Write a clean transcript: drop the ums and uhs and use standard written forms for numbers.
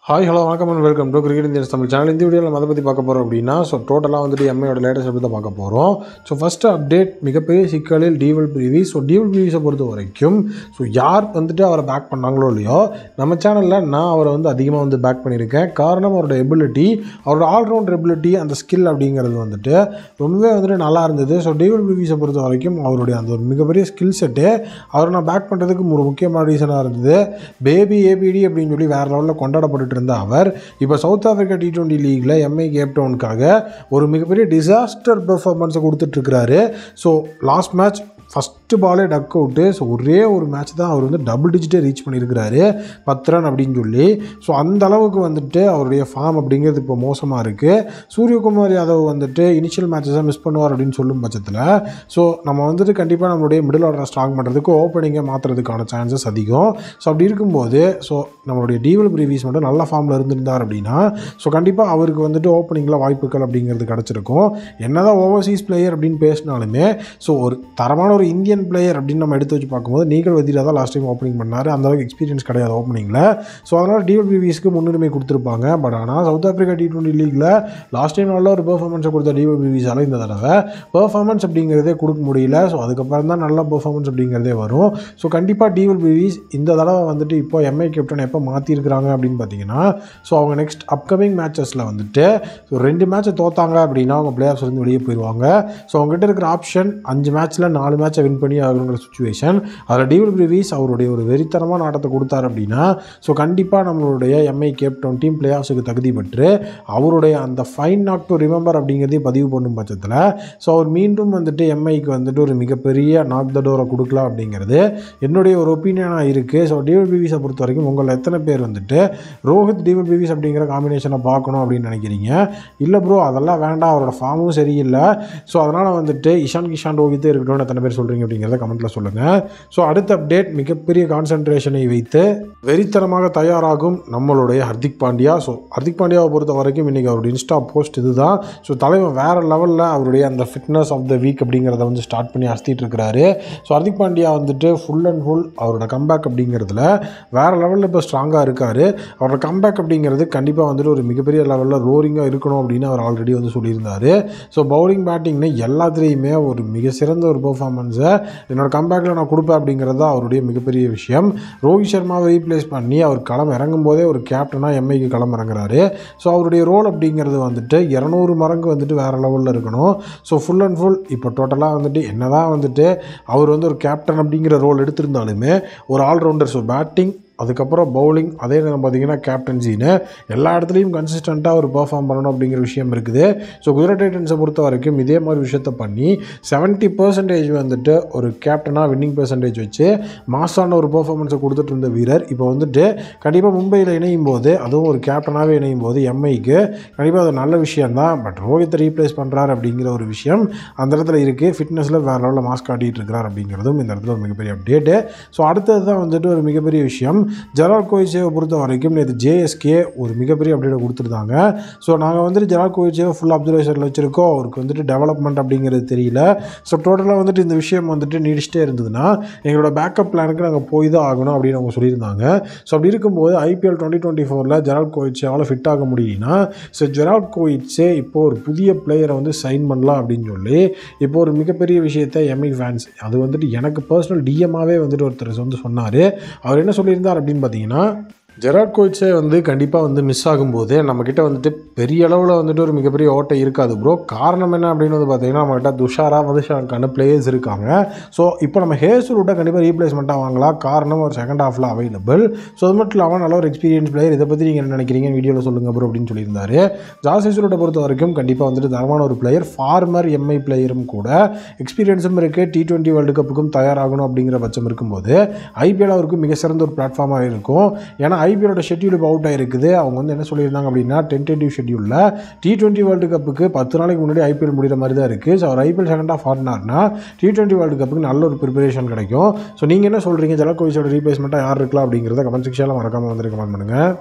Hi hello வணக்கம் and welcome to cricket Indians Tamil channel. இந்த வீடியோவில் நம்ம அதை பற்றி பார்க்க போகிறோம் அப்படின்னா டோட்டலாக வந்துட்டு எம்ஐயோட லேட்டஸ்ட் அப்படி தான் பார்க்க போகிறோம். ஃபஸ்ட்டு அப்டேட் மிகப்பெரிய சிக்கலில் டிவல் பிரீவிஸ். டிவல் பிரீவிஸை பொறுத்த வரைக்கும் யார் வந்துட்டு அவரை பேக் பண்ணாங்களோ இல்லையோ, நம்ம சேனலில் நான் அவரை அதிகமாக பேக் பண்ணியிருக்கேன். காரணம் அவரோட எபிலிட்டி, அவரோட ஆல்ரவுண்டர் எபிலிட்டி, அந்த ஸ்கில் அப்படிங்கிறது ரொம்பவே நல்லா இருந்தது. டிவல் பிரீவிஸை பொறுத்த வரைக்கும் அவருடைய அந்த ஒரு மிகப்பெரிய ஸ்கில் செட்டு அவரை நான் பேக் பண்ணுறதுக்கு ஒரு முக்கியமான ரீசனாக இருந்தது. பேபி ஏபிடி அப்படின்னு சொல்லி வேறு லெவலில் கொண்டாடப்பட்டு இருந்த அவர் இப்போ சவுத் ஆப்பிரிக்கா T20 லீக்ல எம்ஐ கேப்டவுனுக்காக ஒரு மிகப்பெரிய டிசாஸ்டர் பெர்ஃபார்மன்ஸை கொடுத்துட்ருக்கிறாரு. லாஸ்ட் மேட்ச் ஃபஸ்ட்டு பாலே டக் அவுட்டு. ஒரே ஒரு மேட்ச் தான் அவர் டபுள் டிஜிட்டே ரீச் பண்ணியிருக்கிறாரு, 10 ரன் அப்படின்னு சொல்லி. அந்த அளவுக்கு அவருடைய ஃபார்ம் அப்படிங்கிறது இப்போ மோசமாக இருக்குது. சூரியகுமார் யாதவ் இனிஷியல் மேட்சஸை மிஸ் பண்ணுவார் அப்படின்னு சொல்லும் பட்சத்தில் நம்ம கண்டிப்பாக நம்மளுடைய மிடில் ஆர்டரை ஸ்ட்ராங் பண்ணுறதுக்கு ஓப்பனிங்கை மாற்றுறதுக்கான சான்சஸ் அதிகம். அப்படி இருக்கும்போது நம்மளுடைய டிவல் பிரீவிஸ் மட்டும் நல்ல ஃபார்மில் இருந்திருந்தார் அப்படின்னா கண்டிப்பாக அவருக்கு ஓப்பனிங்கில் வாய்ப்புகள் அப்படிங்கிறது கிடச்சிருக்கும். என்னதான் ஓவர்சீஸ் பிளேயர் அப்படின்னு பேசினாலுமே ஒரு தரமான ஒரு இந்தியன் பிளேயர் அப்படின்னு நம்ம எடுத்து வச்சு பார்க்கும்போது நீகல் வதீரா தான் லாஸ்ட் டைம் ஓப்பனிங் பண்ணார். அந்தளவுக்கு எக்ஸ்பீரியன்ஸ் கிடையாது ஓப்பனிங்கில். அதனால் டிவல் பிரீவிஸ்க்கு முன்னுரிமை கொடுத்துருப்பாங்க. பட் ஆனால் சவுத் ஆப்பிரிக்கா T20 லீக்கில் லாஸ்ட் டைம் நல்ல ஒரு பெர்ஃபார்மன்ஸை கொடுத்த டிவல் பிரீவிஸால் இந்த தடவை பெர்ஃபார்மன்ஸ் அப்படிங்கிறதே கொடுக்க முடியல. அதுக்கப்புறம் தான் நல்ல பெர்ஃபார்மன்ஸ் அப்படிங்கிறதே வரும். கண்டிப்பாக டிவல் பிரீவிஸ் இந்த தடவை இப்போ எம்ஐ கேப்டன் எப்போ மாற்றிருக்கிறாங்க அப்படின்னு பார்த்தீங்கன்னா அவங்க நெக்ஸ்ட் அப்கமிங் மேட்சஸில் 2 மேட்சை தோத்தாங்க அப்படின்னா அவங்க பிளே ஆஃப்ஸ் வெளியே போயிடுவாங்க. அவங்ககிட்ட இருக்கிற ஆப்ஷன் 5 மேட்ச்சில் 4 மேட்சை வின் பண்ணி ஆகணுங்கிற சுச்சுவேஷன். அதில் டிவல் பிரீவிஸ் அவருடைய ஒரு வெறித்தனமான ஆட்டத்தை கொடுத்தார் அப்படின்னா கண்டிப்பாக நம்மளுடைய எம்ஐ கேப்டன் டீம் பிளே ஆஃப்ஸுக்கு தகுதி பெற்று அவருடைய அந்த ஃபைன் நாட் டு ரிமெம்பர் அப்படிங்கிறதையும் பதிவு பண்ணும் பட்சத்தில் அவர் மீண்டும் எம்ஐக்கு ஒரு மிகப்பெரிய நாக் த டோரை கொடுக்கலாம் அப்படிங்கிறது என்னுடைய ஒரு ஒப்பீனியனாக இருக்குது. டிவல் பிரீவிஸை பொறுத்த வரைக்கும் உங்களை எத்தனை பேர் ரோஹித் டிவல் பிரீவிஸ் அப்படிங்கிற காம்பினேஷனை பார்க்கணும் அப்படின்னு நினைக்கிறீங்க? இல்லை ப்ரோ அதெல்லாம் வேண்டாம், அவரோட ஃபார்மும் சரியில்லை, அதனால் இஷான் கிஷான் ரோஹித்தே இருக்கணும்னு எத்தனை பேர் சொல்கிறீங்க அப்படிங்கிறத கமெண்ட்டில் சொல்லுங்கள். அடுத்த அப்டேட் மிகப்பெரிய கான்சன்ட்ரேஷனை வைத்து வெறித்தனமாக தயாராகும் நம்மளுடைய ஹர்திக் பாண்டியா. ஹர்திக் பாண்டியாவை பொறுத்த வரைக்கும் இன்றைக்கி அவருடைய இன்ஸ்டா போஸ்ட் இதுதான். தலைவர் வேறு லெவலில் அவருடைய அந்த ஃபிட்னஸ் ஆஃப் த வீக் அப்படிங்கிறத ஸ்டார்ட் பண்ணி அஸ்திட்டு இருக்கிறாரு. Hardik Pandya full and full அவரோட கம்பேக் அப்படிங்கிறதுல வேறு லெவலில் இப்போ ஸ்ட்ராங்காக இருக்கார். அவரோட கம்பேக் அப்படிங்கிறது கண்டிப்பாக ஒரு மிகப்பெரிய லெவலில் ரோரிங்காக இருக்கணும் அப்படின்னு அவர் ஆல்ரெடி சொல்லியிருந்தார். பவுலிங் பேட்டிங்னு எல்லாத்துலேயுமே ஒரு மிக சிறந்த ஒரு பெர்ஃபார்மன்ஸை என்னோட கம்பேக்கில் நான் கொடுப்பேன் அப்படிங்கிறது தான் அவருடைய மிகப்பெரிய விஷயம். ரோஹித் சர்மாவை ரீப்ளேஸ் பண்ணி அவர் களம் இறங்கும் போதே ஒரு கேப்டனாக எம்ஐக்கு களம் இறங்குறாரு. அவருடைய ரோல் அப்படிங்கிறது 200 மடங்கு வேறு லெவலில் இருக்கணும். ஃபுல் அண்ட் ஃபுல் இப்போ டோட்டலாக என்னதான் அவர் ஒரு கேப்டன் அப்படிங்கிற ரோல் எடுத்திருந்தாலுமே ஒரு ஆல்ரவுண்டர். பேட்டிங் அதுக்கப்புறம் பவுலிங் அதே நேரம் பார்த்திங்கன்னா கேப்டன்சின்னு எல்லா இடத்துலையும் கன்சிஸ்டண்ட்டாக ஒரு பெர்ஃபார்ம் பண்ணணும் அப்படிங்கிற விஷயம் இருக்குது. குஜராத் டைட்டன்ஸை பொறுத்த வரைக்கும் இதே மாதிரி விஷயத்தை பண்ணி 70% ஒரு கேப்டனாக வின்னிங் பெர்சன்டேஜ் வச்சு மாசான ஒரு பெர்ஃபார்மன்ஸை கொடுத்துட்டு இருந்த வீரர் இப்போ கண்டிப்பாக மும்பையில் இணையும் போது, அதுவும் ஒரு கேப்டனாகவே இணையும் போது எம்ஐக்கு கண்டிப்பாக அது நல்ல விஷயந்தான். பட் ரோஹித்தை ரீப்ளேஸ் பண்ணுறாரு அப்படிங்கிற ஒரு விஷயம் அந்த இடத்துல இருக்குது. ஃபிட்னஸில் வேறு லெவலில் மாஸ் காட்டிகிட்டு இருக்கிறார் அப்படிங்கிறதும் இந்த இடத்துல ஒரு மிகப்பெரிய அப்டேட்டு. அடுத்தது தான் ஒரு மிகப்பெரிய விஷயம். ஜெரால்ட் கோயிச்சேவை பொறுத்த வரைக்கும் நேற்று ஜேஎஸ்கே ஒரு மிகப்பெரிய அப்டேட்டை கொடுத்துருந்தாங்க. நாங்கள் ஜெரால்ட் கோயிச்சேவை ஃபுல் அப்சர்வேஷனில் வச்சுருக்கோம். அவருக்கு டெவலப்மெண்ட் அப்படிங்கிறது தெரியல. டோட்டலாக இந்த விஷயம் நீடிச்சிட்டே இருந்ததுன்னா எங்களோட பேக்கப் பிளானுக்கு நாங்கள் போய் தான் ஆகணும் அப்படின்னு அவங்க சொல்லியிருந்தாங்க. அப்படி இருக்கும்போது IPL 2024 ஜெரால்ட் கோயிச்சேவால் ஃபிட் ஆக முடியும்னா ஜெரால்ட் கோயிச்சே இப்போது ஒரு புதிய பிளேயரை சைன் பண்ணலாம் அப்படின்னு சொல்லி இப்போ ஒரு மிகப்பெரிய விஷயத்தை எம்ஐ ஃபேன்ஸ் அது எனக்கு பர்சனல் டிஎம்மாகவே ஒருத்தர் சொன்னார். அவர் என்ன சொல்லியிருந்தார் அப்படின்னு பார்த்தீங்கன்னா, ஜெரால்ட் கோயிச்சே கண்டிப்பாக மிஸ் ஆகும்போது நம்மக்கிட்ட பெரிய அளவில் ஒரு மிகப்பெரிய ஓட்டை இருக்காது ப்ரோ. காரணம் என்ன அப்படின்னு பார்த்தீங்கன்னா நம்மகிட்ட துஷாரா மதுஷாக்கான பிளேயர்ஸ் இருக்காங்க. இப்போ நம்ம ஹேசல்வுட்டை கண்டிப்பாக ரீப்ளேஸ்மெண்ட்டாக வாங்கலாம். காரணம் ஒரு செகண்ட் ஹாஃபில் அவைலபிள். அது மட்டும் இல்லாமல் நல்ல ஒரு எக்ஸ்பீரியன்ஸ் பிளேயர். இதை பற்றி நீங்கள் என்ன நினைக்கிறீங்க வீடியோவில் சொல்லுங்கள் ப்ரோ அப்படின்னு சொல்லியிருந்தார். ஜாஸ் ஹேசல்வுட்டை பொறுத்த வரைக்கும் கண்டிப்பாக தரமான ஒரு பிளேயர், ஃபார்மர் எம்ஐ பிளேயரும் கூட, எக்ஸ்பீரியன்ஸும் இருக்குது. T20 வேர்ல்டு கப்புக்கும் தயாராகணும் அப்படிங்கிற பட்சம் இருக்கும்போது IPL அவருக்கு மிக சிறந்த ஒரு பிளாட்ஃபார்மாக இருக்கும். ஏன்னா IPLோட ஷெட்யூல் இப்போ அவுட் ஆகிருக்குது. அவங்க என்ன சொல்லியிருந்தாங்க அப்படின்னா டென்டேட்டிவ் ஷெட்யூலில் T20 வேர்ல்டு கப்புக்கு 10 நாளைக்கு முன்னாடி IPL முடிகிற மாதிரி தான் இருக்குது. அவர் IPL செகண்ட் ஆஃப் ஆடினார்னா T20 வேர்ல்டு கப்புக்கு நல்ல ஒரு ப்ரிப்பரேஷன் கிடைக்கும். நீங்கள் என்ன சொல்கிறீங்க? ஜெரால்ட் கோயிச்சோட ரீப்ளேஸ்மெண்ட்டாக யார் இருக்கலாம் அப்படிங்கிறத கமெண்ட் செக்ஷனில் மறக்காமல் கமெண்ட் பண்ணுங்கள்.